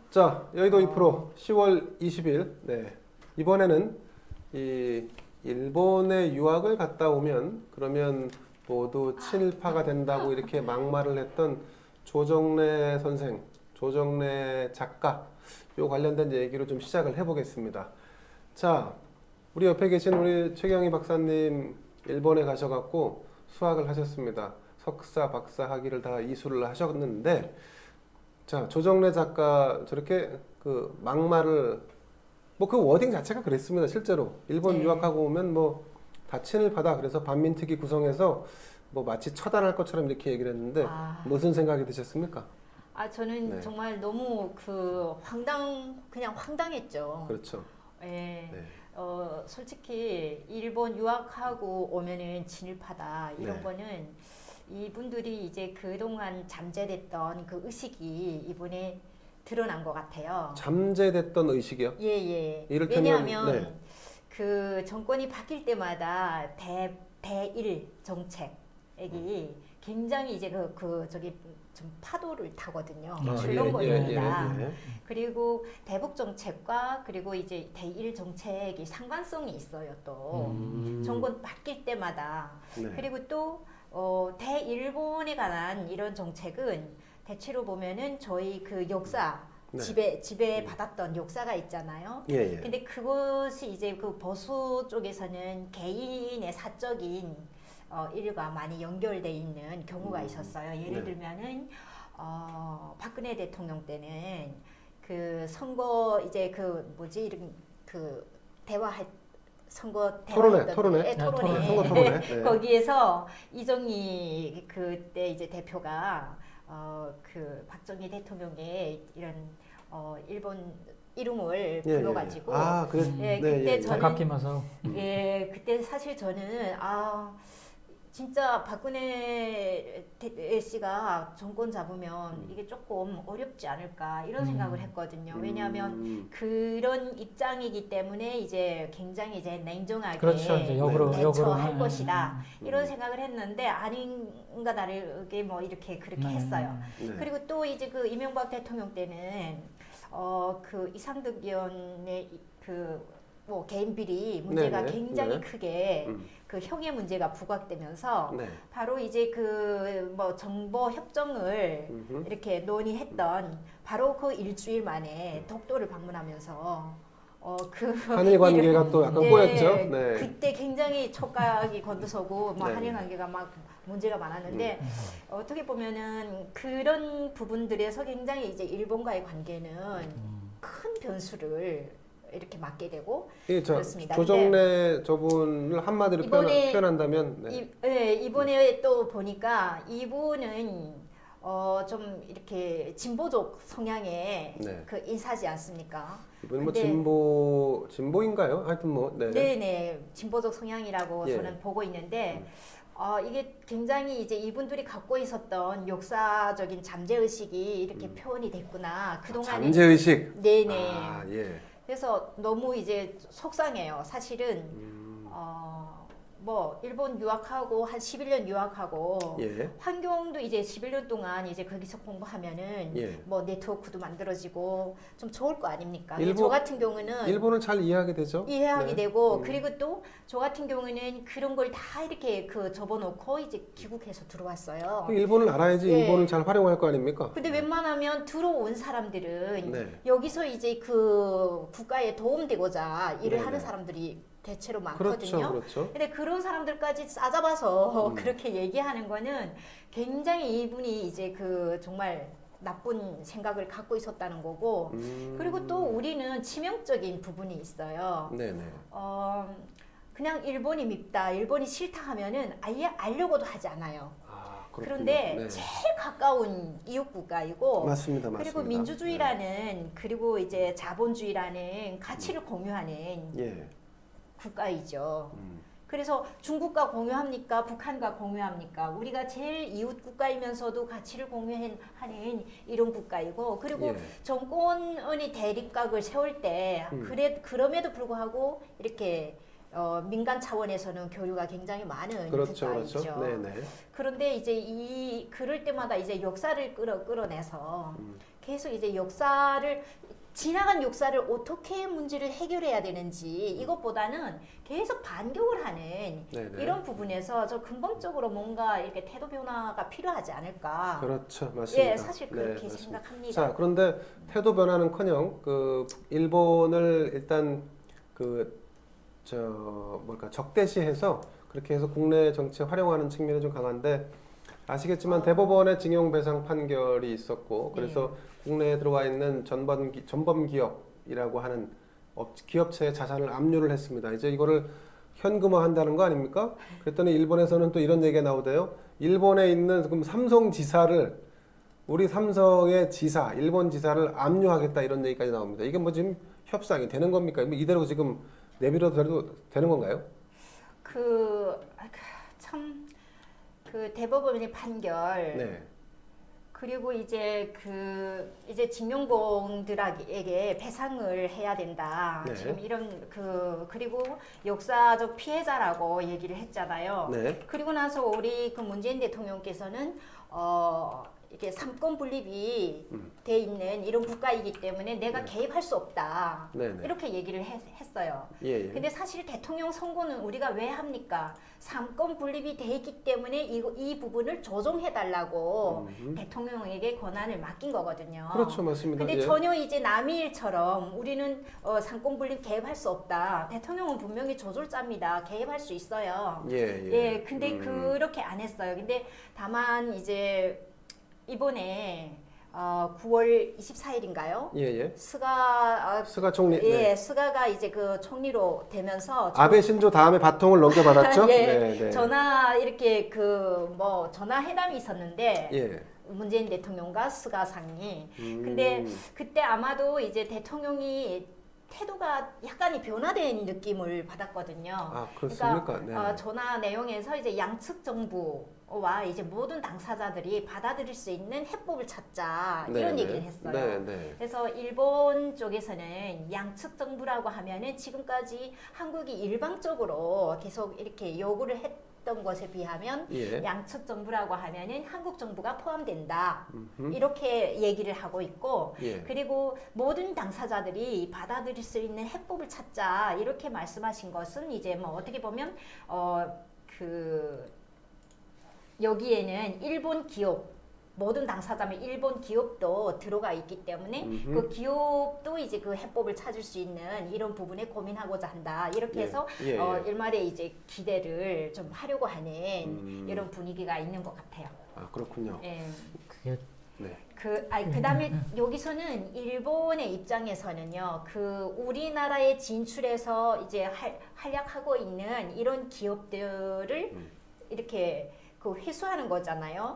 자, 여의도 2프로 10월 20일. 네. 이번에는 이 일본에 유학을 갔다 오면 그러면 모두 친일파가 된다고 이렇게 막말을 했던 조정래 선생, 조정래 작가 요 관련된 얘기로 좀 시작을 해보겠습니다. 자, 우리 옆에 계신 우리 최경희 박사님 일본에 가셔갖고 수학을 하셨습니다. 석사, 박사 학위를 다 이수를 하셨는데, 자, 조정래 작가 저렇게 그 막말을 뭐 그 워딩 자체가 그랬습니다. 실제로 일본 네. 유학하고 오면 뭐 다 친일파다. 그래서 반민특위 구성해서 뭐 마치 처단할 것처럼 이렇게 얘기를 했는데 무슨 생각이 드셨습니까? 저는 네. 정말 너무 그냥 황당했죠. 그렇죠. 예. 네. 솔직히 일본 유학하고 오면은 친일파다 이런 네. 거는 이분들이 이제 그동안 잠재됐던 그 의식이 이번에 드러난 것 같아요. 잠재됐던 의식이요? 예. 이를테면, 왜냐하면 네. 그 정권이 바뀔 때마다 대일 정책이 굉장히 이제 저기 좀 파도를 타거든요. 출렁거립니다. 예. 그리고 대북 정책과 그리고 이제 대일 정책이 상관성이 있어요. 또 정권 바뀔 때마다. 네. 그리고 또 대일본에 관한 이런 정책은 대체로 보면은 저희 그 역사 네. 지배 받았던 역사가 있잖아요. 예. 근데 그것이 이제 그 보수 쪽에서는 개인의 사적인 일과 많이 연결돼 있는 경우가 있었어요. 예를 네. 들면은 박근혜 대통령 때는 그 선거 이제 토론회. 토론회. 선거 토론회. 네. 거기에서 이정희 그때 이제 대표가 그 박정희 대통령의 이런 일본 이름을 불러가지고 그때 저는 가까키마서 그때 사실 저는 진짜 박근혜 씨가 정권 잡으면 이게 조금 어렵지 않을까 이런 생각을 했거든요. 왜냐하면 그런 입장이기 때문에 이제 굉장히 이제 냉정하게 그렇죠. 이제 대처할 것이다 이런 생각을 했는데 아닌가 다르게 뭐 이렇게 그렇게 했어요. 네. 그리고 또 이제 그 이명박 대통령 때는 그 이상득 의원의 뭐 개인 비리 문제가 네네. 굉장히 네. 크게 그 형의 문제가 부각되면서 네. 바로 이제 그 뭐 정보 협정을 이렇게 논의했던 바로 그 일주일 만에 독도를 방문하면서 한일 관계가 또 약간 꼬였죠. 네. 그때 굉장히 촉각이 곤두서고 뭐 네. 한일 관계가 막 문제가 많았는데 어떻게 보면은 그런 부분들에서 굉장히 이제 일본과의 관계는 큰 변수를 이렇게 맞게 되고 그렇습니다. 조정래 저분을 한마디로 표현한다면 이번에 또 보니까 이분은 좀 이렇게 진보적 성향의 네. 그 인사지 않습니까? 이분 뭐 근데 진보인가요? 하여튼 뭐 네네 진보적 성향이라고 예. 저는 보고 있는데 이게 굉장히 이제 이분들이 갖고 있었던 역사적인 잠재 의식이 이렇게 표현이 됐구나. 그동안에 잠재 의식. 네네. 예. 그래서 너무 이제 속상해요. 사실은 뭐 일본 유학하고 한 11년 유학하고 예. 환경도 이제 11년 동안 이제 거기서 공부하면은 예. 뭐 네트워크도 만들어지고 좀 좋을 거 아닙니까? 일본- 저 같은 경우는 일본은 잘 이해하게 되죠. 이해하게 네. 되고 그리고 또 저 같은 경우는 그런 걸 다 이렇게 접어놓고 이제 귀국해서 들어왔어요. 일본을 알아야지 예. 일본을 잘 활용할 거 아닙니까? 근데 웬만하면 들어온 사람들은 네. 여기서 이제 그 국가에 도움되고자 일을 네네. 하는 사람들이 대체로 많거든요. 그렇죠. 근데 그런 사람들까지 싸잡아서 그렇게 얘기하는 거는 굉장히 이분이 이제 정말 나쁜 생각을 갖고 있었다는 거고 그리고 또 우리는 치명적인 부분이 있어요. 네네. 그냥 일본이 밉다, 일본이 싫다 하면은 아예 알려고도 하지 않아요. 그렇군요. 그런데 네. 제일 가까운 이웃 국가이고 맞습니다. 그리고 민주주의라는 그리고 이제 자본주의라는 가치를 공유하는 예. 국가이죠. 그래서 중국과 공유합니까? 북한과 공유합니까? 우리가 제일 이웃 국가이면서도 가치를 공유하는 이런 국가이고 그리고 예. 정권의 대립각을 세울 때 그럼에도 불구하고 이렇게 민간 차원에서는 교류가 굉장히 많은 국가이죠. 네네. 그런데 이제 그럴 때마다 이제 역사를 끌어내서 계속 이제 역사를 지나간 역사를 어떻게 문제를 해결해야 되는지 이것보다는 계속 반격을 하는 네네. 이런 부분에서 저 근본적으로 뭔가 이렇게 태도 변화가 필요하지 않을까. 그렇죠, 맞습니다. 예, 사실 그렇게 맞습니다. 생각합니다. 자, 그런데 태도 변화는커녕 그 일본을 일단 적대시해서 그렇게 해서 국내 정치에 활용하는 측면이 좀 강한데 아시겠지만 대법원의 징용 배상 판결이 있었고 그래서 국내에 들어와 있는 전범 기업이라고 하는 기업체의 자산을 압류를 했습니다. 이제 이거를 현금화한다는 거 아닙니까? 그랬더니 일본에서는 또 이런 얘기가 나오대요. 일본에 있는 그럼 삼성 지사를 우리 삼성의 지사, 일본 지사를 압류하겠다 이런 얘기까지 나옵니다. 이게 뭐 지금 협상이 되는 겁니까? 이대로 지금 내버려둬도 되는 건가요? 그 대법원의 판결 네. 그리고 이제 이제 징용공들에게 배상을 해야 된다. 네. 지금 이런 그리고 역사적 피해자라고 얘기를 했잖아요. 네. 그리고 나서 우리 그 문재인 대통령께서는 이게 삼권 분립이 돼 있는 이런 국가이기 때문에 내가 개입할 수 없다. 네네. 이렇게 얘기를 했어요. 예. 근데 사실 대통령 선거는 우리가 왜 합니까? 삼권 분립이 돼 있기 때문에 이 부분을 조정해 달라고 대통령에게 권한을 맡긴 거거든요. 그렇죠, 맞습니다. 근데 예. 전혀 이제 남일처럼 우리는 삼권 분립 개입할 수 없다. 대통령은 분명히 조절자입니다. 개입할 수 있어요. 예. 근데 그렇게 안 했어요. 근데 다만 이제 이번에 9월 24일인가요? 예. 스가 총리. 네. 스가가 이제 그 총리로 되면서 아베 신조 다음에 바통을 넘겨받았죠? 예, 네. 전화 이렇게 전화 회담이 있었는데 예. 문재인 대통령과 스가 상이. 근데 그때 아마도 이제 대통령이 태도가 약간이 변화된 느낌을 받았거든요. 아, 그렇습니까? 그러니까 네. 전화 내용에서 이제 양측 정부와 이제 모든 당사자들이 받아들일 수 있는 해법을 찾자 이런 얘기를 했어요. 네. 그래서 일본 쪽에서는 양측 정부라고 하면은 지금까지 한국이 일방적으로 계속 이렇게 요구를 했던 것에 비하면 예. 양측 정부라고 하면은 한국 정부가 포함된다. 이렇게 얘기를 하고 있고 예. 그리고 모든 당사자들이 받아들일 수 있는 해법을 찾자 이렇게 말씀하신 것은 이제 뭐 어떻게 보면 여기에는 일본 기업 모든 당사자면 일본 기업도 들어가 있기 때문에 그 기업도 이제 그 해법을 찾을 수 있는 이런 부분에 고민하고자 한다. 이렇게 해서 일말의 이제 기대를 좀 하려고 하는 이런 분위기가 있는 것 같아요. 아, 그렇군요. 예. 그게 네. 그다음에 여기서는 일본의 입장에서는요. 우리나라에 진출해서 이제 활약하고 있는 이런 기업들을 이렇게 회수하는 거잖아요.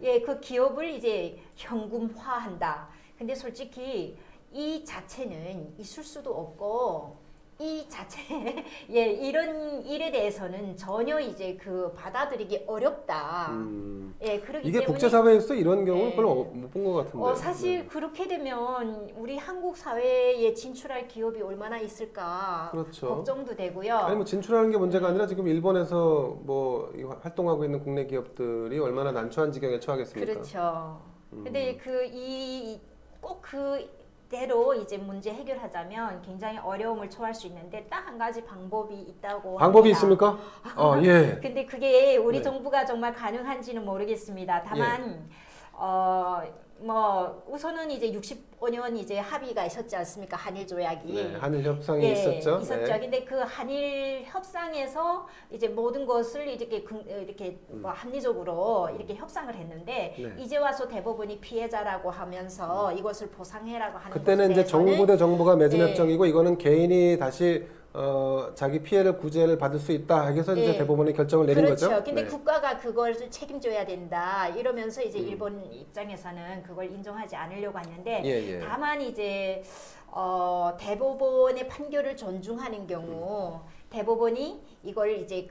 예. 그 기업을 이제 현금화한다. 근데 솔직히 이 자체는 있을 수도 없고 이 자체 이런 일에 대해서는 전혀 이제 받아들이기 어렵다. 그렇기 이게 때문에 국제사회에서 이런 경우는 별로 못 본 것 같은데. 사실 그렇게 되면 우리 한국 사회에 진출할 기업이 얼마나 있을까 그렇죠. 걱정도 되고요. 아니 뭐 진출하는 게 문제가 아니라 지금 일본에서 활동하고 있는 국내 기업들이 얼마나 난처한 지경에 처하겠습니까? 그렇죠. 근데 꼭 그대로 이제 문제 해결하자면 굉장히 어려움을 초할 수 있는데 딱 한 가지 방법이 있다고 방법이 합니다. 있습니까? 예. 근데 그게 우리 네. 정부가 정말 가능한지는 모르겠습니다. 다만 우선은 이제 65년 이제 합의가 있었지 않습니까? 한일 조약이. 네, 한일 협상이 있었죠. 있었죠. 네. 근데 그 한일 협상에서 이제 모든 것을 이렇게 합리적으로 이렇게 협상을 했는데 네. 이제 와서 대법원이 피해자라고 하면서 이것을 보상해라고 하는 그때는 것에 이제 대해서는 정부 대 정부가 맺은 네. 협정이고 이거는 개인이 다시 자기 피해를 구제를 받을 수 있다. 해서 이제 네. 대법원이 결정을 내린 그렇죠. 거죠. 근데 네. 국가가 그걸 책임져야 된다. 이러면서 이제 일본 입장에서는 그걸 인정하지 않으려고 했는데 예. 다만 이제 대법원의 판결을 존중하는 경우 대법원이 이걸 이제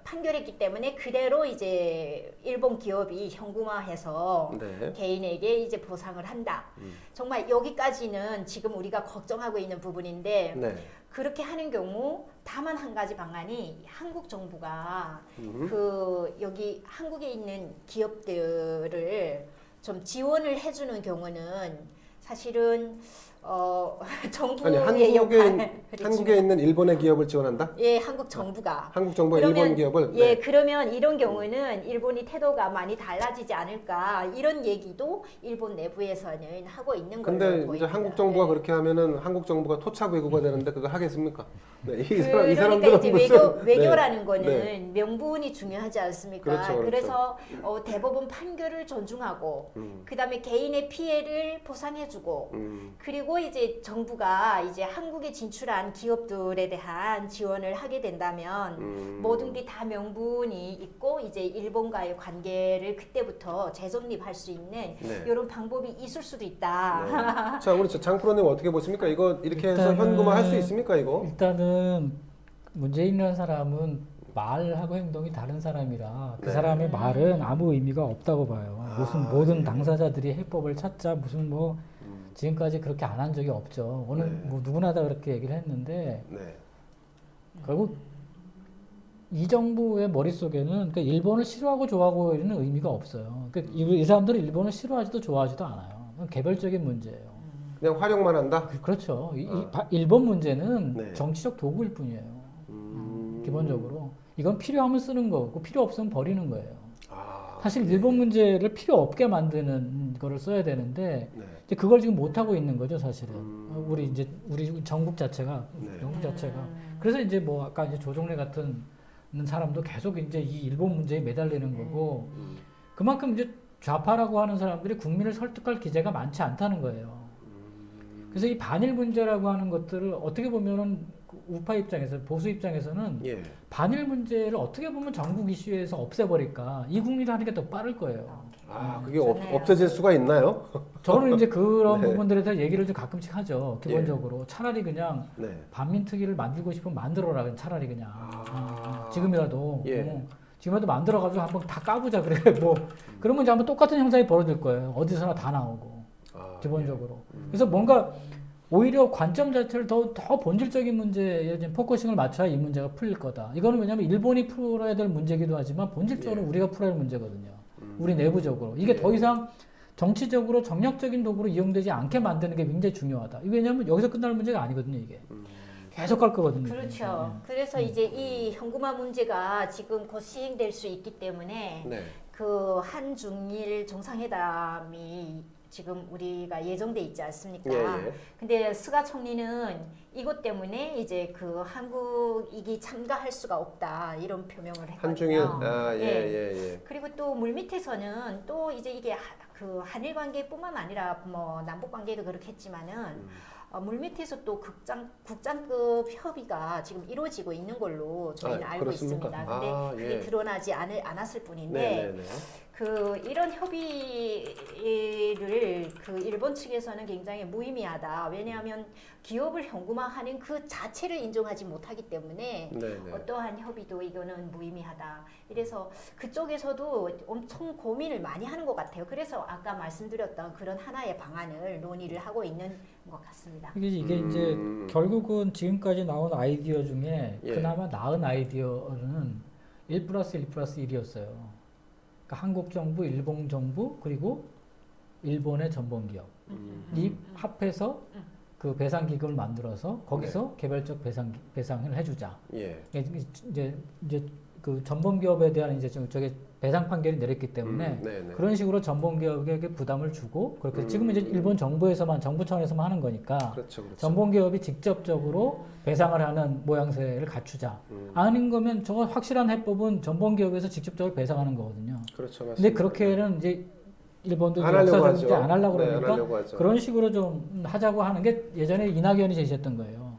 판결했기 때문에 그대로 이제 일본 기업이 현금화해서 네. 개인에게 이제 보상을 한다. 정말 여기까지는 지금 우리가 걱정하고 있는 부분인데 네. 그렇게 하는 경우 다만 한 가지 방안이 한국 정부가 여기 한국에 있는 기업들을 좀 지원을 해주는 경우는 사실은 아니 정부의 역할 한국에 있는 일본의 기업을 지원한다? 예, 한국 정부가 한국 정부가 그러면, 일본 기업을 예, 그러면 이런 경우는 일본이 태도가 많이 달라지지 않을까 이런 얘기도 일본 내부에서는 하고 있는 걸로 근데 보입니다. 이제 한국 정부가 네. 그렇게 하면은 한국 정부가 토착 외교가 되는데 그거 하겠습니까? 네, 이 그러니까 사람들은 이제 무슨 외교라는 네, 거는 네. 명분이 중요하지 않습니까? 그렇죠, 그렇죠. 그래서 대법원 판결을 존중하고 그다음에 개인의 피해를 보상해주고 그리고 이제 정부가 이제 한국에 진출한 기업들에 대한 지원을 하게 된다면 모든 게 다 명분이 있고 이제 일본과의 관계를 그때부터 재정립할 수 있는 네. 이런 방법이 있을 수도 있다. 네. 자, 우리 장프로님 어떻게 보십니까? 이거 이렇게 해서 현금화 할 수 있습니까? 이거? 일단은 문재인이라는 사람은 말하고 행동이 다른 사람이라 그 네. 사람의 말은 아무 의미가 없다고 봐요. 무슨 모든 예. 당사자들이 해법을 찾자 무슨 뭐 지금까지 그렇게 안 한 적이 없죠. 오늘 네. 뭐 누구나 다 그렇게 얘기를 했는데 네. 결국 이 정부의 머릿속에는 그러니까 일본을 싫어하고 좋아하고 이런 의미가 없어요. 그러니까 이 사람들은 일본을 싫어하지도 좋아하지도 않아요. 그건 개별적인 문제예요. 그냥 활용만 한다? 그렇죠. 일본 문제는 네. 정치적 도구일 뿐이에요. 기본적으로 이건 필요하면 쓰는 거고 필요 없으면 버리는 거예요. 아, 사실 일본 문제를 필요 없게 만드는 거를 써야 되는데 네. 이제 그걸 지금 못 하고 있는 거죠, 사실은. 우리 전국 자체가 네. 영국 자체가. 그래서 이제 뭐 아까 이제 조종래 같은 사람도 계속 이제 이 일본 문제에 매달리는 거고 그만큼 이제 좌파라고 하는 사람들이 국민을 설득할 기제가 많지 않다는 거예요. 그래서 이 반일 문제라고 하는 것들을 어떻게 보면은 우파 입장에서 보수 입장에서는 예. 반일 문제를 어떻게 보면 전국 이슈에서 없애버릴까 이 국민이 하는 게 더 빠를 거예요. 아, 그게 좋네요. 없어질 수가 있나요? 저는 이제 그런 네. 부분들에 대해서 얘기를 좀 가끔씩 하죠. 기본적으로 차라리 그냥 네. 반민특위를 만들고 싶으면 만들어라. 차라리 그냥 아. 지금이라도 예. 지금이라도 만들어가지고 한번 다 까보자 그래. 뭐 그러면 이제 한번 똑같은 형상이 벌어질 거예요. 어디서나 다 나오고 아, 기본적으로. 그래서 뭔가 오히려 관점 자체를 더 본질적인 문제에 좀 포커싱을 맞춰야 이 문제가 풀릴 거다. 이거는 왜냐하면 일본이 풀어야 될 문제이기도 하지만 본질적으로 예. 우리가 풀어야 할 문제거든요. 우리 내부적으로. 이게 더 이상 정치적으로 정략적인 도구로 이용되지 않게 만드는 게 굉장히 중요하다. 이게 왜냐하면 여기서 끝날 문제가 아니거든요. 이게. 계속 갈 거거든요. 그렇죠. 그래서 이제 이 현금화 문제가 지금 곧 시행될 수 있기 때문에 네. 그 한중일 정상회담이 지금 우리가 예정돼 있지 않습니까? 예, 예. 근데 스가 총리는 이것 때문에 이제 그 한국이 참가할 수가 없다 이런 표명을 했거든요. 한중일 예. 그리고 또 물밑에서는 또 이제 이게 그 한일 관계뿐만 아니라 뭐 남북 관계도 그렇겠지만은 물밑에서 또 국장급 협의가 지금 이루어지고 있는 걸로 저희는 알고 그렇습니까? 있습니다. 근데 아, 그게 예. 드러나지 않았을 뿐인데 네. 그 이런 협의를 그 일본 측에서는 굉장히 무의미하다. 왜냐하면 기업을 현금화하는 그 자체를 인정하지 못하기 때문에 네. 어떠한 협의도 이거는 무의미하다. 이래서 그쪽에서도 엄청 고민을 많이 하는 것 같아요. 그래서 아까 말씀드렸던 그런 하나의 방안을 논의를 하고 있는 것 같습니다. 이게 이제 결국은 지금까지 나온 아이디어 중에 예. 그나마 나은 아이디어는 1+1+1이었어요. 그러니까 한국 정부, 일본 정부 그리고 일본의 전범기업 이 합해서 그 배상 기금을 만들어서 거기서 개별적 배상을 해주자. 예. 이제 그 전범기업에 대한 이제 저게 배상 판결이 내렸기 때문에 그런 식으로 전범기업에게 부담을 주고 그렇게 지금은 이제 일본 정부에서만 정부 차원에서만 하는 거니까 그렇죠. 전범기업이 직접적으로 배상을 하는 모양새를 갖추자. 아닌 거면 저거 확실한 해법은 전범기업에서 직접적으로 배상하는 거거든요. 그렇죠. 맞습니다. 근데 그렇게는 이제 일본도 안 하려고 역사적으로 이제 하죠. 안 하려고 네, 그러니까 안 하려고 하죠. 그런 식으로 좀 하자고 하는 게 예전에 이낙연이 제시했던 거예요.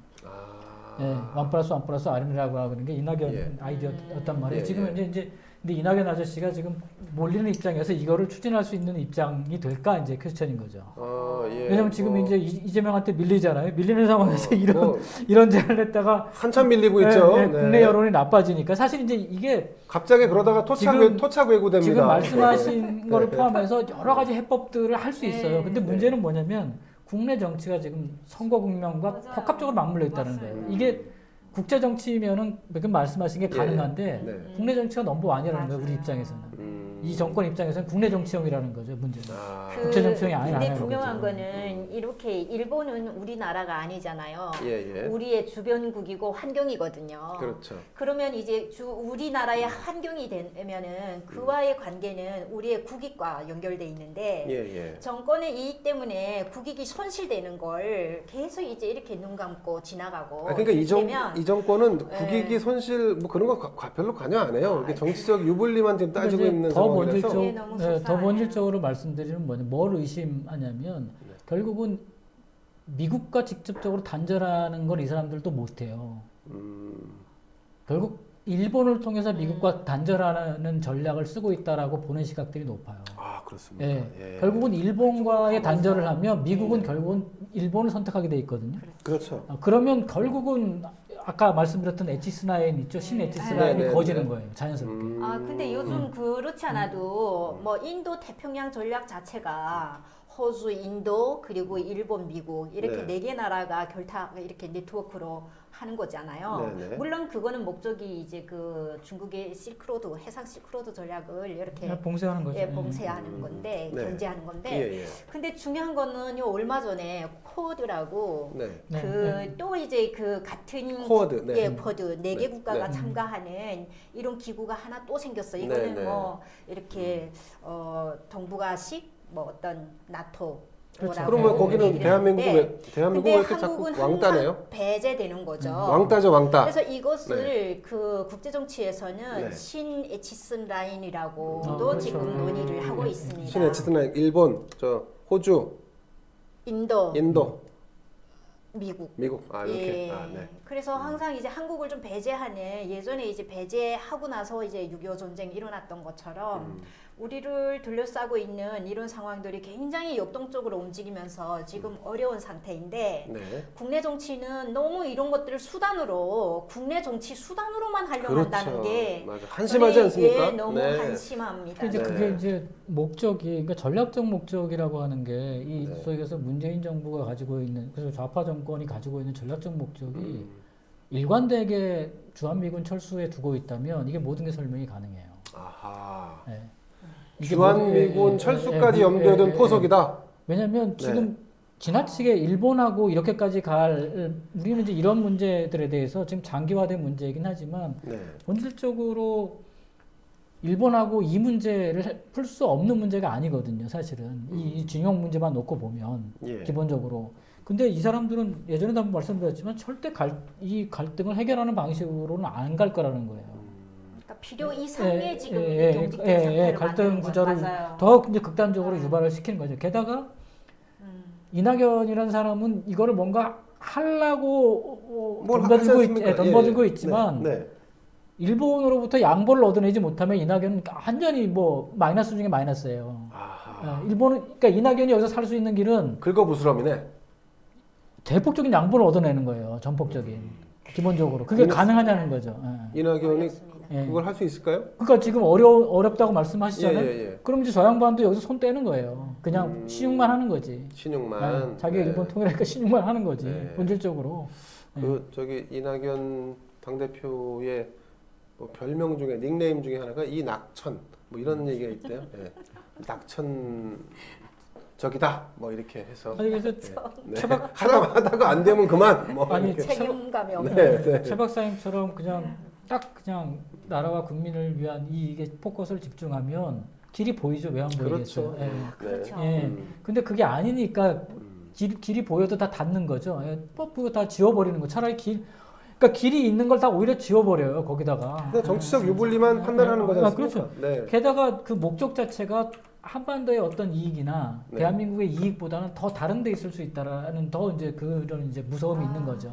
예, 1+1+1 아니라고 하는 게 이낙연 예. 아이디어였단 말이에요. 예, 지금은 이제 근데 이낙연 아저씨가 지금 몰리는 입장에서 이거를 추진할 수 있는 입장이 될까 이제 퀘스천인 거죠. 예. 왜냐면 지금 이제 이재명한테 밀리잖아요. 밀리는 상황에서 뭐 이런 제안을 했다가 한참 밀리고 있죠. 네, 국내 여론이 나빠지니까 사실 이제 이게 갑자기 그러다가 토착 왜구됩니다. 지금 말씀하신 거를 포함해서 여러 가지 해법들을 할 수 있어요. 근데 문제는 뭐냐면 국내 정치가 지금 선거 국면과 맞아요. 복합적으로 맞물려 있다는 맞아요. 거예요. 이게 국제 정치면은 지금 말씀하신 게 가능한데 네. 국내 정치가 넘버 원이라는 거예요. 우리 입장에서는. 이 정권 입장에서는 국내 정치형이라는 거죠, 문제는. 국제 그 정치형이 아니라는 근데 거죠. 분명한 거는 이렇게 일본은 우리나라가 아니잖아요. 예, 예. 우리의 주변국이고 환경이거든요. 그렇죠. 그러면 이제 우리나라의 환경이 되면은 그와의 관계는 우리의 국익과 연결돼 있는데 예, 예. 정권의 이익 때문에 국익이 손실되는 걸 계속 이제 이렇게 눈 감고 지나가고 그러니까 되면 이 정권은 국익이 예. 손실 뭐 그런 거 별로 관여 안 해요. 이렇게 정치적 유불리만 지금 따지고 이제 있는 더 상황이라서. 본질적, 예, 너무 더 속상해요. 본질적으로 말씀드리면 뭐냐, 뭘 의심하냐면 결국은 미국과 직접적으로 단절하는 걸 이 사람들도 못해요. 결국 일본을 통해서 미국과 단절하는 전략을 쓰고 있다라고 보는 시각들이 높아요. 아 그렇습니다. 예. 예. 결국은 일본과의 단절을 하면 미국은 예. 결국은 일본을 선택하게 돼 있거든요. 그렇죠. 그러면 결국은 아까 말씀드렸던 엣지스9 있죠? 신 네. 엣지스9이 네, 네, 거지는 네. 거예요. 자연스럽게. 아 근데 요즘 그렇지 않아도 뭐 인도 태평양 전략 자체가 호주, 인도 그리고 일본, 미국 이렇게 네. 네 개 나라가 결탁 이렇게 네트워크로 하는 거잖아요. 네, 네. 물론 그거는 목적이 이제 그 중국의 실크로드 해상 실크로드 전략을 이렇게 그냥 봉쇄하는 거죠. 예, 봉쇄하는 건데 네. 견제하는 건데 예, 예. 근데 중요한 거는 요 얼마 전에 쿼드라고 네. 네, 그 네. 또 이제 그 같은 쿼드, 네. 예, 쿼드 네 개 네, 국가가 네. 참가하는 이런 기구가 하나 또 생겼어. 네, 이거는 네. 뭐 이렇게 동북아식 뭐 어떤 나토 그렇죠. 그러면 네. 거기는 얘기를 대한민국 하는데 대한민국 왜 근데 이렇게 자꾸 한국은 왕따네요? 항상 배제되는 거죠. 왕따죠, 왕따. 그래서 이것을 그 국제 정치에서는 네. 신 에치슨 라인이라고도 그렇죠. 지금 논의를 하고 있습니다. 신의 치트나 일본, 저 호주, 인도, 인도, 미국. 아 이렇게. 예. 아 네. 그래서 항상 이제 한국을 좀 배제하는 예전에 이제 배제하고 나서 이제 6.25 전쟁 일어났던 것처럼 우리를 둘러싸고 있는 이런 상황들이 굉장히 역동적으로 움직이면서 지금 어려운 상태인데 네. 국내 정치는 너무 이런 것들을 수단으로 국내 정치 수단으로만 하려고 한다는 그렇죠. 게 맞아. 한심하지 않습니까? 예, 너무 네. 한심합니다. 이제 네. 그게 이제 목적이 그러니까 전략적 목적이라고 하는 게 이 네. 소위 해서 문재인 정부가 가지고 있는 그래서 좌파 정권이 가지고 있는 전략적 목적이 일관되게 주한미군 철수에 두고 있다면 이게 모든 게 설명이 가능해요. 아하. 예. 주한미군 철수까지 염두에 둔 포석이다. 왜냐하면 네. 지금 지나치게 일본하고 이렇게까지 우리는 이제 이런 문제들에 대해서 지금 장기화된 문제이긴 하지만 네. 본질적으로 일본하고 이 문제를 풀 수 없는 문제가 아니거든요, 사실은. 이 징용 문제만 놓고 보면 예. 기본적으로. 근데 이 사람들은 예전에도 한번 말씀드렸지만 절대 이 갈등을 해결하는 방식으로는 안 갈 거라는 거예요. 그러니까 필요 이상의 예, 지금 예, 경직된 예, 상태를 갈등 만드는 구조를 거예요. 맞아요. 더 이제 극단적으로 유발을 시키는 거죠. 게다가 이낙연이라는 사람은 이거를 뭔가 하려고 뭘 하지 않습니까? 덤벼들고 예, 예. 있지만 네. 일본으로부터 양보를 얻어내지 못하면 이낙연은 완전히 뭐 마이너스 중에 마이너스예요. 아하. 일본은 그러니까 이낙연이 여기서 살 수 있는 길은 긁어부스럼이네. 대폭적인 양보를 얻어내는 거예요. 전폭적인 기본적으로 그게 가능하냐는 거죠. 이낙연이 어렵습니다. 예. 그걸 할 수 있을까요? 그러니까 지금 어렵다고 말씀하시잖아요. 예, 예, 예. 그럼 이제 저 양반도 여기서 손 떼는 거예요. 그냥 신용만 하는 거지. 신용만. 자기가 네. 일본 통일하니까 신용만 하는 거지. 네. 본질적으로. 그 저기 이낙연 당대표의 뭐 별명 중에 닉네임 중에 하나가 이낙천 뭐 이런 얘기가 있대요. 예. 낙천 적이다 뭐 이렇게 해서 아니 그래서 네. 최박 하다가 안 되면 그만 뭐 아니, 이렇게. 책임감이 없는. 네, 네. 최 박사님처럼 그냥 나라와 국민을 위한 이익에 포커스를 집중하면 길이 보이죠. 왜 안 보이겠어요? 그렇죠. 예. 그렇죠. 예. 근데 그게 아니니까 길이 보여도 다 닫는 거죠. 예. 버프 다 지워버리는 거. 차라리 그러니까 길이 있는 걸 다 오히려 지워버려요. 거기다가. 그냥 정치적 유불리만 판단하는 거지 않습니까? 그렇죠. 네. 게다가 그 목적 자체가 한반도의 어떤 이익이나 네. 대한민국의 이익보다는 더 다른 데 있을 수 있다라는 더 이제 그런 이제 무서움이 있는 거죠.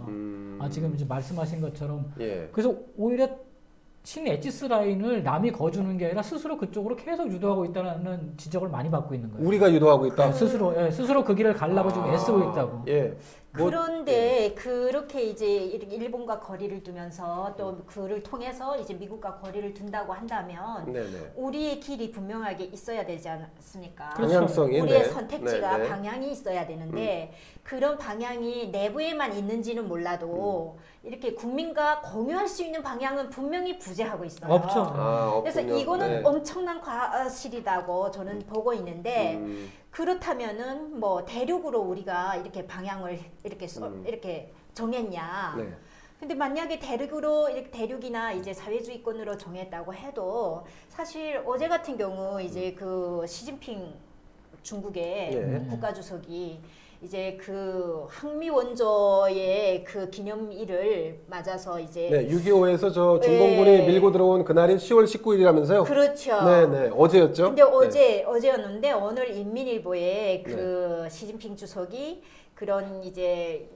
지금 이제 말씀하신 것처럼 예. 그래서 오히려 신 엣지스 라인을 남이 거주는 게 아니라 스스로 그쪽으로 계속 유도하고 있다는 지적을 많이 받고 있는 거예요. 우리가 유도하고 있다. 스스로 그 길을 가려고 지금 애쓰고 있다고. 예. 뭐, 그런데 그렇게 이제 이렇게 일본과 거리를 두면서 또 그를 통해서 이제 미국과 거리를 둔다고 한다면 네네. 우리의 길이 분명하게 있어야 되지 않습니까? 그렇죠. 방향성이 우리의 네. 선택지가 네, 네. 방향이 있어야 되는데 그런 방향이 내부에만 있는지는 몰라도 이렇게 국민과 공유할 수 있는 방향은 분명히 규제하고 있어요. 없죠. 아, 그래서 없군요. 이거는 네. 엄청난 과실이라고 저는 보고 있는데 그렇다면은 뭐 대륙으로 우리가 이렇게 방향을 이렇게 이렇게 정했냐? 네. 근데 만약에 대륙으로 이렇게 대륙이나 이제 사회주의권으로 정했다고 해도 사실 어제 같은 경우 이제 그 시진핑 중국의 예. 국가주석이 이제 그 항미 원조의 그 기념일을 맞아서 이제 네, 6.25에서 저 중공군이 네. 밀고 들어온 그날이 10월 19일이라면서요? 그렇죠. 네, 네. 어제였죠? 근데 네. 어제였는데 오늘 인민일보에 그 시진핑 주석이 그런 이제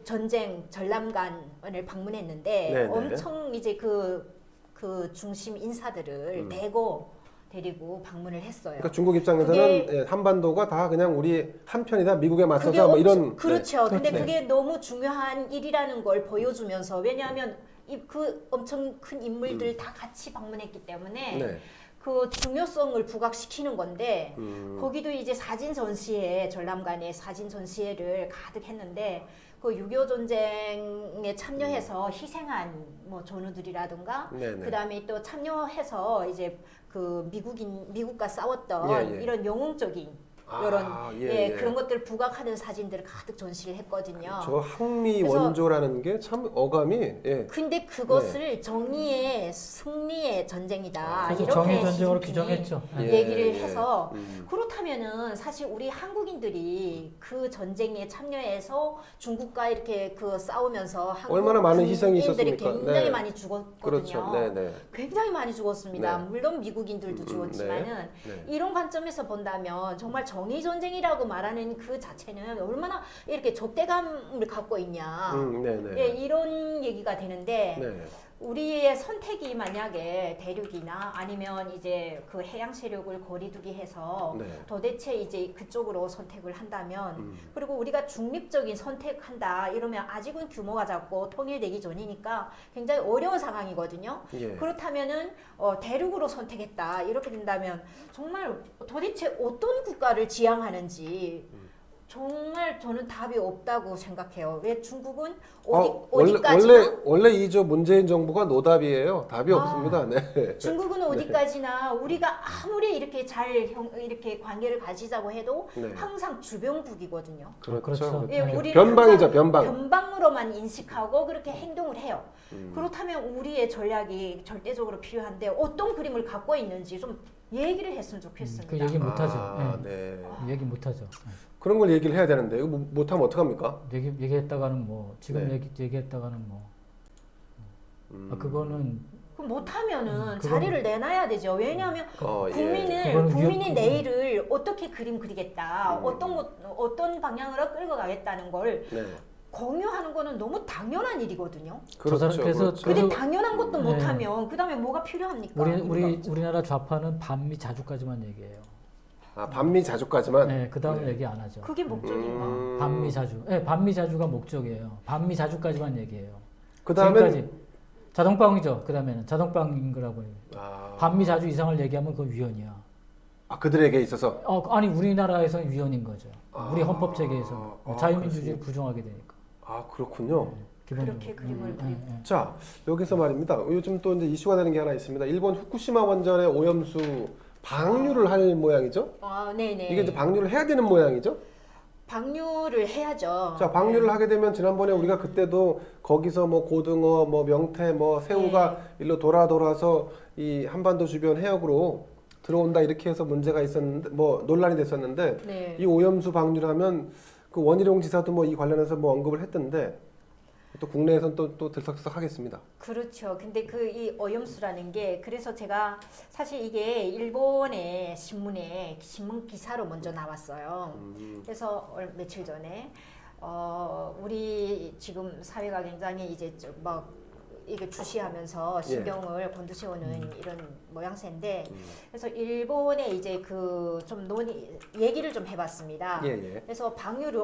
전쟁 전람관을 방문했는데 네, 네. 엄청 이제 그 중심 인사들을 대거 데리고 방문을 했어요. 그러니까 중국 입장에서는 그게- 예, 한반도가 다 그냥 우리 한 편이다. 미국에 그게 맞서자 뭐 이런 그렇죠. 근데 네. 그게 너무 중요한 일이라는 걸 보여주면서 왜냐하면 그 엄청 큰 인물들 다 같이 방문했기 때문에 네. 그 중요성을 부각시키는 건데 음. 거기도 이제 사진 전시회 전람관에 사진 전시회를 가득 했는데 그 6.25 전쟁에 참여해서 희생한 뭐 전우들이라든가 네네. 그다음에 또 참여해서 이제 그 미국과 싸웠던 예, 예. 이런 영웅적인 아, 이런 예, 예. 그런 것들 부각하는 사진들을 가득 전시를 했거든요. 저 항미 그래서- 원조라는 게 참 어감이 예. 근데 그것을 정의의 승리의 전쟁이다. 그래서 이렇게 정의 전쟁으로 시진핑이 규정했죠. 네. 얘기를 예. 해서 음. 그렇다면은 사실 우리 한국인들이 그 전쟁에 참여해서 중국과 이렇게 그 싸우면서 한국 얼마나 많은 희생이 국민들이 있었습니까? 굉장히 네. 많이 죽었거든요. 그렇죠. 네, 네. 굉장히 많이 죽었습니다. 네. 물론 미국인들도 죽었지만은 네. 이런 관점에서 본다면 정말 정의 전쟁이라고 말하는 그 자체는 얼마나 이렇게 적대감을 갖고 있냐. 네, 네. 예, 이런 얘기가 되는데 네. 우리의 선택이 만약에 대륙이나 아니면 이제 그 해양 세력을 거리두기 해서 네. 도대체 이제 그쪽으로 선택을 한다면 그리고 우리가 중립적인 선택한다 이러면 아직은 규모가 작고 통일되기 전이니까 굉장히 어려운 상황이거든요. 예. 그렇다면은 대륙으로 선택했다 이렇게 된다면 정말 도대체 어떤 국가를 지향하는지 정말 저는 답이 없다고 생각해요. 왜 중국은 어디까지나 원래 이 저 문재인 정부가 노답이에요. 답이 아. 없습니다. 네. 중국은 어디까지나 우리가 아무리 이렇게 이렇게 관계를 가지자고 해도 네. 항상 주변국이거든요. 그렇죠. 그렇죠. 예, 네. 우리는 변방이죠, 항상 변방. 변방으로만 인식하고 그렇게 행동을 해요. 그렇다면 우리의 전략이 절대적으로 필요한데 어떤 그림을 갖고 있는지 좀 얘기를 했으면 좋겠습니다. 그 얘기 못하죠. 아, 네. 네. 얘기 못하죠. 그런 걸 얘기를 해야 되는데 이거 못하면 어떡합니까? 얘기했다가는 뭐 지금 네. 얘기했다가는 뭐 그거는 그럼 못하면은 그건- 자리를 내놔야 되죠. 왜냐하면 예. 그거는 국민의 내일을 어떻게 그림 그리겠다, 음. 어떤 방향으로 끌고 가겠다는 걸 네. 공유하는 거는 너무 당연한 일이거든요. 그렇죠. 그래서 그렇죠. 근데 그래서- 당연한 것도 네. 못하면 그 다음에 뭐가 필요합니까? 우리나라 좌파는 반미 자주까지만 얘기해요. 아, 반미 자주까지만. 네, 그 다음은 네. 얘기 안 하죠. 그게 목적이에요. 반미 자주. 네, 반미 자주가 목적이에요. 반미 자주까지만 얘기해요. 그다음엔 지금까지 자동방이죠. 그 다음에는 자동방인 거라고 해요. 아, 반미 자주 이상을 얘기하면 그건 위헌이야. 그들에게 있어서 아니 우리나라에서는 위헌인 거죠. 우리 헌법 체계에서 자유민주주의 그렇습니까? 부정하게 되니까. 그렇군요. 기본적으로. 그렇게 그림을 그리고. 자, 여기서 말입니다. 요즘 또 이제 이슈가 되는 게 하나 있습니다. 일본 후쿠시마 원전의 오염수 방류를 할 모양이죠? 네네. 이게 이제 방류를 해야 되는 모양이죠? 방류를 해야죠. 자, 방류를 하게 되면 지난번에 우리가 그때도 거기서 뭐 고등어, 뭐 명태, 뭐 새우가 일로 돌아서 이 한반도 주변 해역으로 들어온다 이렇게 해서 문제가 있었는데 뭐 논란이 됐었는데 네. 이 오염수 방류라면 그 원희룡 지사도 뭐 이 관련해서 뭐 언급을 했던데 또 국내에선 또 들썩들썩 하겠습니다. 그렇죠. 근데 그 이 오염수라는 게 그래서 제가 사실 이게 일본의 신문 기사로 먼저 나왔어요. 그래서 며칠 전에 우리 지금 사회가 굉장히 이제 막 이게 주시하면서 신경을 곤두세우는 이런 모양새인데 그래서 일본에 이제 그 좀 얘기를 좀 해봤습니다. 예, 예. 그래서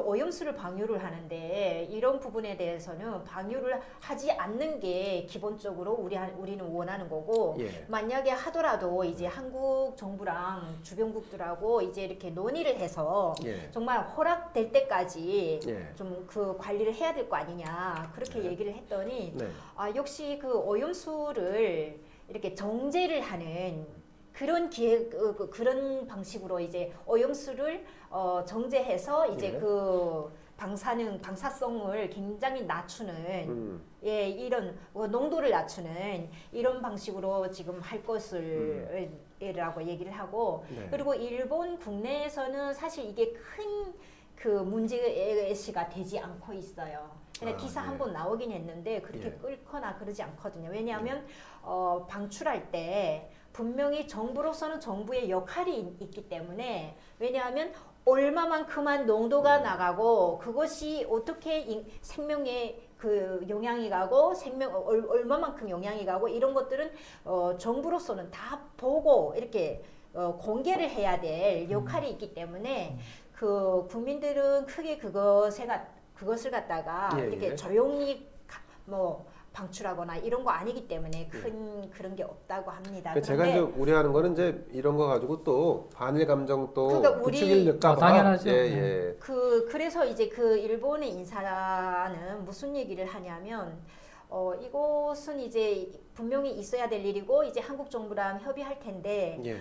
오염수를 방류를 하는데 이런 부분에 대해서는 방류를 하지 않는 게 기본적으로 우리는 원하는 거고 예. 만약에 하더라도 이제 한국 정부랑 주변국들하고 이제 이렇게 논의를 해서 예. 정말 허락될 때까지 예. 좀 그 관리를 해야 될 거 아니냐 그렇게 네. 얘기를 했더니 네. 역시 그 오염수를 이렇게 정제를 하는 그런 그런 방식으로 이제 오염수를 정제해서 이제 예. 그 방사성을 굉장히 낮추는 예 이런 농도를 낮추는 이런 방식으로 지금 할 것을 라고 얘기를 하고 네. 그리고 일본 국내에서는 사실 이게 큰 그 문제가 되지 않고 있어요. 근데 기사 예. 한번 나오긴 했는데 그렇게 예. 끓거나 그러지 않거든요. 왜냐하면 방출할 때 분명히 정부로서는 정부의 역할이 있기 때문에 왜냐하면 얼마만큼만 농도가 나가고 그것이 어떻게 생명에 그 영향이 가고 얼마만큼 영향이 가고 이런 것들은 정부로서는 다 보고 이렇게 공개를 해야 될 역할이 있기 때문에 그 국민들은 크게 그것을 갖다가 예, 이렇게 예. 조용히 방출하거나 이런 거 아니기 때문에 그런 게 없다고 합니다. 제가 이제 우려하는 거는 이제 이런 거 가지고 또 반일 감정 또 그러니까 부추길까 봐. 당연하죠. 예, 예. 그래서 이제 그 일본의 인사는 무슨 얘기를 하냐면 이것은 이제 분명히 있어야 될 일이고 이제 한국 정부랑 협의할 텐데 예.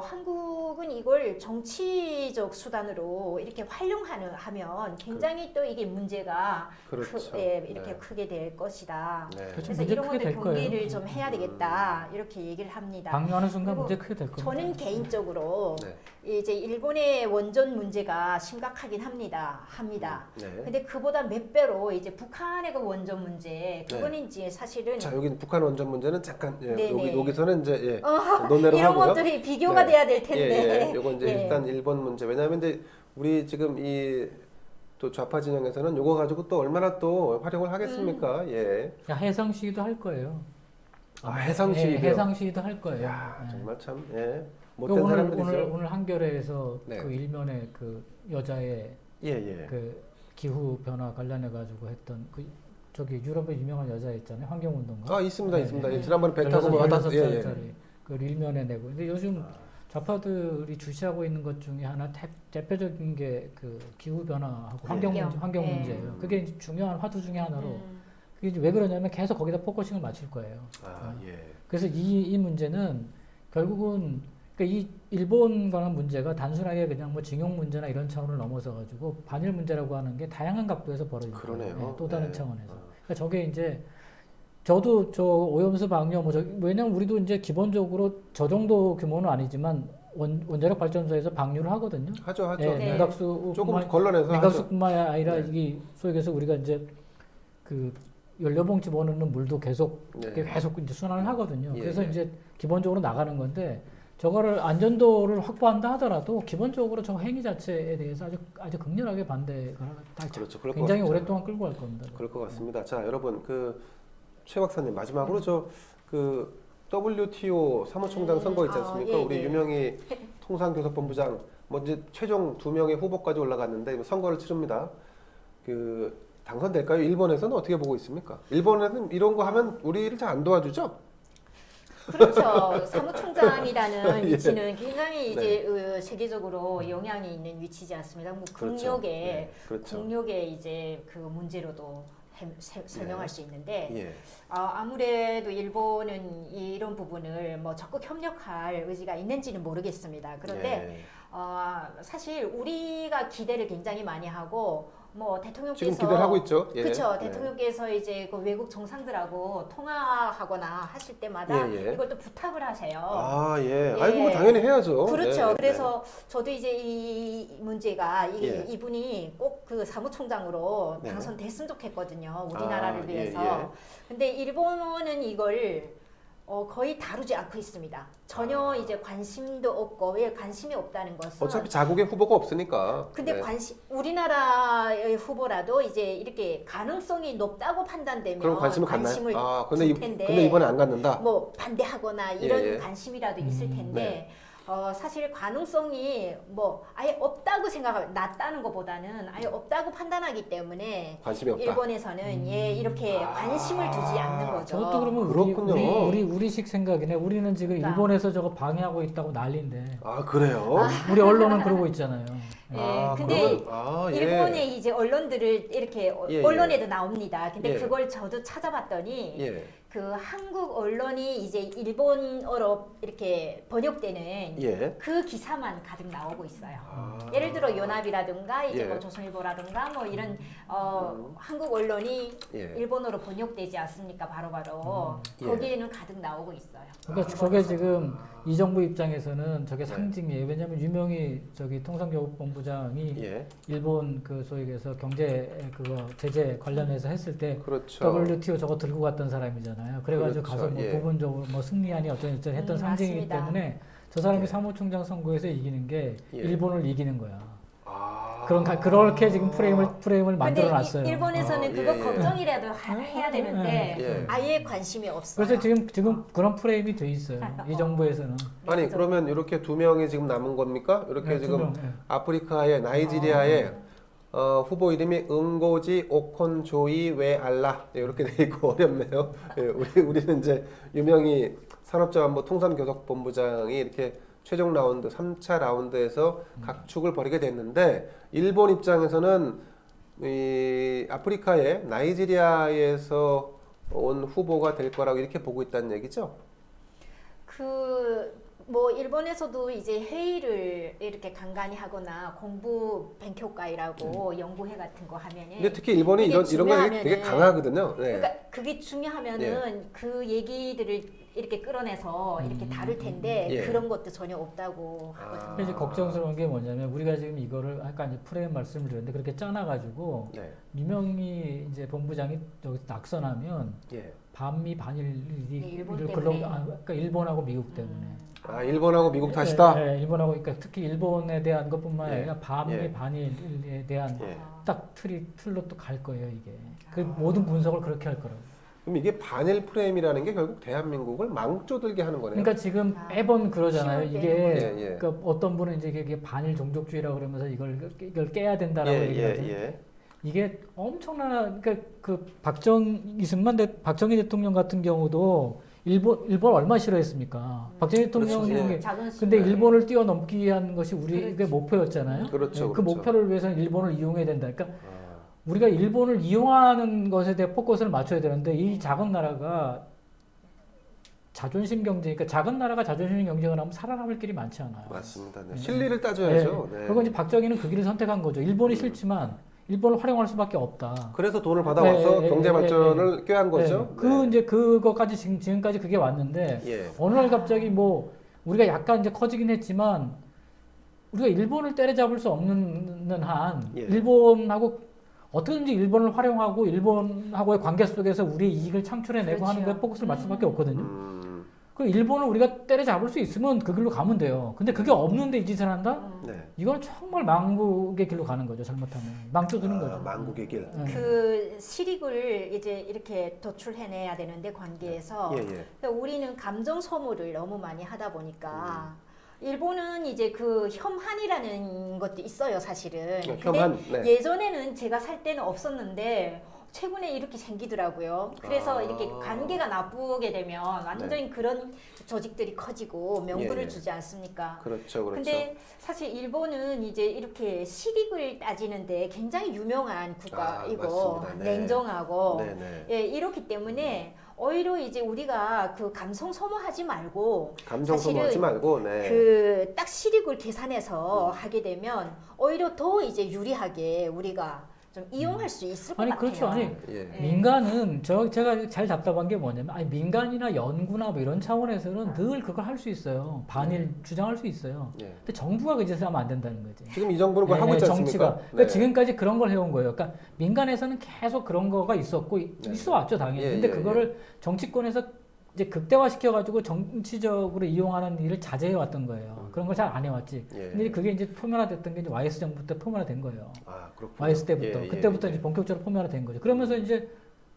한국은 이걸 정치적 수단으로 이렇게 활용하면 굉장히 또 이게 문제가 그렇죠. 이렇게 네. 크게 될 것이다. 네. 그렇죠. 그래서 문제 이런 크게 것들 될 거예요. 경계를 좀 해야 되겠다 이렇게 얘기를 합니다. 방류하는 순간 그리고 문제 크게 될 겁니다. 저는 개인적으로 네. 이제 일본의 원전 문제가 심각하긴 합니다. 네. 근데 그보다 몇 배로 이제 북한의 그 원전 문제 그거는 이제 사실은 자, 여기 북한 원전 문제는 잠깐 네네. 여기서는 이제 논의를 이런 하고요. 것들이 비교가 네. 돼야 될 텐데. 예, 예. 요건 이제 예. 일단 일본 문제. 왜냐하면 이제 우리 지금 이 또 좌파 진영에서는 요거 가지고 또 얼마나 또 활용을 하겠습니까? 예. 해상 시위도 할 거예요. 해상 시위도요? 해상 시위도 할 거예요. 야, 예. 정말 참 예. 그 못된 사람들이죠. 오늘 한겨레에서 네. 그 일면에 그 여자의 예, 예. 그 기후 변화 관련해 가지고 했던 그 저기 유럽의 유명한 여자 있잖아요. 환경운동가. 있습니다, 네, 있습니다. 네. 예, 지난번에 배 타고 뭐 왔다 16살짜리 그 일면에 내고. 근데 요즘 좌파들이 주시하고 있는 것 중에 하나 대표적인 게 그 기후 변화하고 환경 예. 문제예요. 그게 이제 중요한 화두 중에 하나로 그게 이제 왜 그러냐면 계속 거기다 포커싱을 맞출 거예요. 예. 그래서 이 문제는 결국은 그러니까 이 일본 관한 문제가 단순하게 그냥 뭐 징용 문제나 이런 차원을 넘어서 가지고 반일 문제라고 하는 게 다양한 각도에서 벌어지는 그러네요. 거예요. 또 다른 네. 차원에서. 그러니까 저게 이제 저도 저 오염수 방류 왜냐면 우리도 이제 기본적으로 저 정도 규모는 아니지만 원자력 발전소에서 방류를 하거든요. 하죠. 예, 네. 조금 냉각수뿐만 걸러내서 하죠. 냉각수뿐만 아니라 네. 이게 소위 해서 우리가 이제 그 연료봉 집어넣는 물도 계속 네. 계속 이제 순환을 하거든요. 예, 그래서 예. 이제 기본적으로 나가는 건데 저거를 안전도를 확보한다 하더라도 기본적으로 저 행위 자체에 대해서 아주 극렬하게 반대가 그렇죠. 그럴 것 굉장히 같습니다. 오랫동안 끌고 갈 겁니다. 그럴 것 같습니다. 자, 여러분 최 박사님 마지막으로 그 WTO 사무총장 선거 있지 않습니까? 예, 우리 예. 유명희 통상교섭본부장 이제 최종 2명의 후보까지 올라갔는데 선거를 치릅니다. 그 당선될까요? 일본에서는 어떻게 보고 있습니까? 일본에는 이런 거 하면 우리를 잘 안 도와주죠? 그렇죠. 사무총장이라는 예. 위치는 굉장히 이제 세계적으로 영향이 있는 위치지 않습니까? 뭐 그렇죠. 네, 그렇죠. 국력의 이제 그 문제로도 설명할 수 있는데 예. 아무래도 일본은 이런 부분을 뭐 적극 협력할 의지가 있는지는 모르겠습니다. 그런데 예. 사실 우리가 기대를 굉장히 많이 하고 뭐 대통령께서 지금 기대를 하고 있죠. 예. 그렇죠. 예. 대통령께서 이제 그 외국 정상들하고 통화하거나 하실 때마다 예, 예. 이걸 또 부탁을 하세요. 예. 예. 아이고 뭐 당연히 해야죠. 그렇죠. 네, 그래서 저도 이제 이 문제가 예. 이분이 꼭 그 사무총장으로 네. 당선됐으면 좋겠거든요. 우리나라를 예, 위해서. 예. 근데 일본은 이걸 거의 다루지 않고 있습니다. 전혀 이제 관심도 없고 왜 관심이 없다는 것은 어차피 자국에 후보가 없으니까. 근데 네. 우리나라의 후보라도 이제 이렇게 가능성이 높다고 판단되면 그럼 관심을 갖나요? 관심을 근데, 줄 텐데 근데 이번에 안 갖는다. 뭐 반대하거나 이런 예, 예. 관심이라도 있을 텐데 네. 사실 가능성이 뭐 아예 없다고 생각하면 낮다는 것보다는 아예 없다고 판단하기 때문에 관심이 없다. 일본에서는 이렇게 관심을 두지 않는 거죠. 저것도 그러면 그렇군요. 우리식 생각이네. 우리는 지금 그러니까. 일본에서 저거 방해하고 있다고 난리인데 아 그래요? 우리 언론은 그러고 있잖아요. 예, 근데 예. 일본의 이제 언론들을 이렇게 예, 예. 언론에도 나옵니다. 근데 예. 그걸 저도 찾아봤더니 예. 그 한국 언론이 이제 일본어로 이렇게 번역되는 예. 그 기사만 가득 나오고 있어요. 아. 예를 들어 연합이라든가 이제 예. 뭐 조선일보라든가 뭐 이런 한국 언론이 예. 일본어로 번역되지 않습니까? 바로바로 예. 거기에는 가득 나오고 있어요. 그러니까 저게 지금 이 정부 입장에서는 저게 네. 상징이에요. 왜냐하면 유명히 저기 통상교육본부장이 예. 일본 그 소위에서 경제 그거 제재 관련해서 했을 때 그렇죠. WTO 저거 들고 갔던 사람이잖아요. 그래가지고 그렇죠. 가서 뭐 예. 부분적으로 뭐 승리하니 어쩌니 했던 상징이기 맞습니다. 때문에 저 사람이 예. 사무총장 선거에서 이기는 게 예. 일본을 이기는 거야. 아. 그렇게 지금 프레임을 만들어 근데 놨어요. 일본에서는 아, 그거 예, 예. 걱정이라도 해야 되는데 예. 아예 관심이 없어요. 그래서 지금 그런 프레임이 돼 있어요. 이 정부에서는. 아니 그러면 이렇게 두 명이 지금 남은 겁니까? 이렇게 네, 두 지금 명, 예. 아프리카의 나이지리아의 후보 이름이 응고지 오콘조이 웨알라 이렇게 돼 있고 어렵네요. 예, 우리는 이제 유명히 산업자원부 통상교섭본부장이 이렇게 최종 라운드 3차 라운드에서 각축을 벌이게 됐는데 일본 입장에서는 이 아프리카의 나이지리아에서 온 후보가 될 거라고 이렇게 보고 있다는 얘기죠. 뭐 일본에서도 이제 회의를 이렇게 간간히 하거나 공부勉強会이라고 연구회 같은 거 하면은 근데 특히 일본이 이게 이런 거에 되게 중요하면은- 강하거든요. 네. 그러니까 그게 중요하면은 그 얘기들을 이렇게 끌어내서 이렇게 다룰 텐데 예. 그런 것도 전혀 없다고 하거든요. 근데 이제 걱정스러운 게 뭐냐면 우리가 지금 이거를 아까 이제 프레임 말씀을 드렸는데 그렇게 짜놔가지고 네. 유명희 이제 본부장이 여기서 낙선하면 예. 반미 반일이 네, 일본 글로 때문에. 그러니까 일본하고 미국 때문에. 아 일본하고 미국 탓이다. 네, 일본하고 그러니까 특히 일본에 대한 것뿐만 예. 아니라 반미 예. 반일에 대한 예. 딱 틀로 또 갈 거예요 이게. 그 모든 분석을 그렇게 할 거라고. 그럼 이게 반일 프레임이라는 게 결국 대한민국을 망조들게 하는 거네요. 그러니까 지금 매번 그러잖아요. 쉬울 이게 예, 예. 그러니까 어떤 분은 이제 이게 반일 종족주의라고 그러면서 이걸 깨야 된다라고 얘기하죠. 예. 이게 엄청난 그러니까 그 박정희 대통령 같은 경우도 일본 얼마 싫어했습니까? 박정희 대통령이 그렇죠. 예. 작은 근데 수를. 일본을 뛰어넘기 위한 것이 우리의 그렇지. 목표였잖아요. 그렇죠, 그 그렇죠. 목표를 위해서는 일본을 이용해야 된다. 그러니까 아, 우리가 일본을 이용하는 것에 대해 포커스를 맞춰야 되는데 이 작은 나라가 자존심 경제, 그러니까 작은 나라가 자존심 경쟁을 하면 살아남을 길이 많지 않아요. 맞습니다. 네. 실리를 따져야죠. 네. 그건 이제 박정희는 그 길을 선택한 거죠. 일본이 싫지만 일본을 활용할 수밖에 없다. 그래서 돈을 받아와서 네, 경제 네, 발전을 꾀한 거죠. 그 이제 그거까지 지금까지 그게 왔는데 예. 어느 날 갑자기 뭐 우리가 약간 이제 커지긴 했지만 우리가 일본을 때려잡을 수 없는 한 예. 일본하고 어떻게든지 일본을 활용하고 일본하고의 관계 속에서 우리의 이익을 창출해내고 그렇죠. 하는 거에 포커스를 맞출 수밖에 없거든요. 음, 그 일본을 우리가 때려잡을 수 있으면 그 길로 가면 돼요. 근데 그게 없는데 이 짓을 한다? 네. 이건 정말 망국의 길로 가는 거죠. 잘못하면 망조드는 거죠. 망국의 길. 네. 그 실익을 이제 이렇게 도출해내야 되는데 관계에서 예, 예. 그러니까 우리는 감정 소모를 너무 많이 하다 보니까 음. 일본은 이제 그 혐한이라는 것도 있어요, 사실은. 근데 혐한. 네. 예전에는 제가 살 때는 없었는데 최근에 이렇게 생기더라고요. 그래서 아. 이렇게 관계가 나쁘게 되면 완전히 그런 조직들이 커지고 명분을 예, 예. 주지 않습니까? 그렇죠, 그렇죠. 근데 사실 일본은 이제 이렇게 실익을 따지는데 굉장히 유명한 국가이고 맞습니다. 네. 냉정하고 네, 네. 예, 이렇기 때문에 오히려 이제 우리가 그 감성 소모하지 말고 감정 사실은 소모하지 말고, 네. 그 딱 실익을 계산해서 하게 되면 오히려 더 이제 유리하게 우리가 좀 이용할 수 있을 것 아니 같아요. 그렇죠. 아니 예. 네. 민간은 제가 제일 답답한 게 뭐냐면 아니 민간이나 연구나 뭐 이런 차원에서는 늘 그걸 할 수 있어요. 반일 주장할 수 있어요. 예. 근데 정부가 그 짓을 하면 안 된다는 거지. 지금 이 정부는 그걸 하고 있지 않습니까? 정치가. 그러니까 네. 지금까지 그런 걸 해온 거예요. 그러니까 민간에서는 계속 그런 거가 있었고 있어 왔죠 당연히. 예, 근데 예, 그거를 정치권에서 이제 극대화시켜가지고 정치적으로 이용하는 일을 자제해 왔던 거예요. 그런 걸 잘 안 해왔지. 예. 근데 그게 이제 표면화됐던 게 이제 YS 정부 때 표면화된 거예요. 아, 그렇군요. YS 때부터 예, 예, 그때부터 예. 이제 본격적으로 포면화된 거죠. 그러면서 이제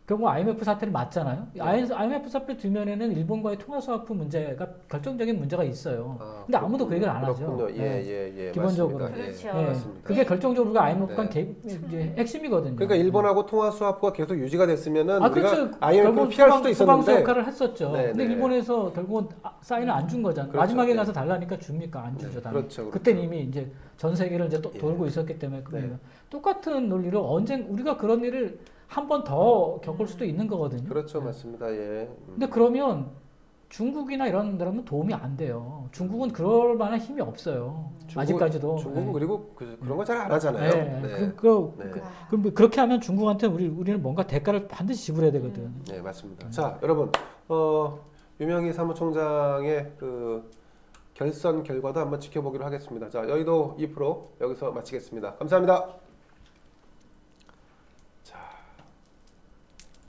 결국 IMF 사태를 맞잖아요. 네. IMF 사태 뒷면에는 일본과의 통화 스와프 문제가 결정적인 문제가 있어요. 아, 근데 아무도 그 얘기를 안 하죠. 그렇군요. 예, 네. 예, 예. 기본적으로. 맞습니다. 예. 그렇죠. 예. 맞습니다. 그게 결정적으로 우리가 IMF가 네. 이제 핵심이거든요. 그러니까 일본하고 통화 스와프가 계속 유지가 됐으면은 아, 우리가 그렇죠. IMF를 결국은 피할 수도 소방수 있었는데 역할을 했었죠. 네, 근데 네. 일본에서 결국은 사인을 안 준 거잖아요. 그렇죠. 마지막에 네. 가서 달라니까 줍니까? 안 주죠. 네, 당연히. 그렇죠, 그렇죠. 그때는 이미 이제 전 세계를 이제 또 예. 돌고 있었기 때문에 그러니까 네. 똑같은 논리로 우리가 그런 일을 한 번 더 겪을 수도 있는 거거든요. 그렇죠, 맞습니다. 예. 근데 그러면 중국이나 이런 데라면 도움이 안 돼요. 중국은 그럴 만한 힘이 없어요. 아직까지도. 중국은 네. 그리고 그런 거 잘 안 하잖아요. 네. 네. 네. 그럼 그렇게 하면 중국한테 우리는 뭔가 대가를 반드시 지불해야 되거든. 네, 맞습니다. 자, 여러분, 유명희 사무총장의 그 결선 결과도 한번 지켜보기로 하겠습니다. 자, 여의도 2% 여기서 마치겠습니다. 감사합니다.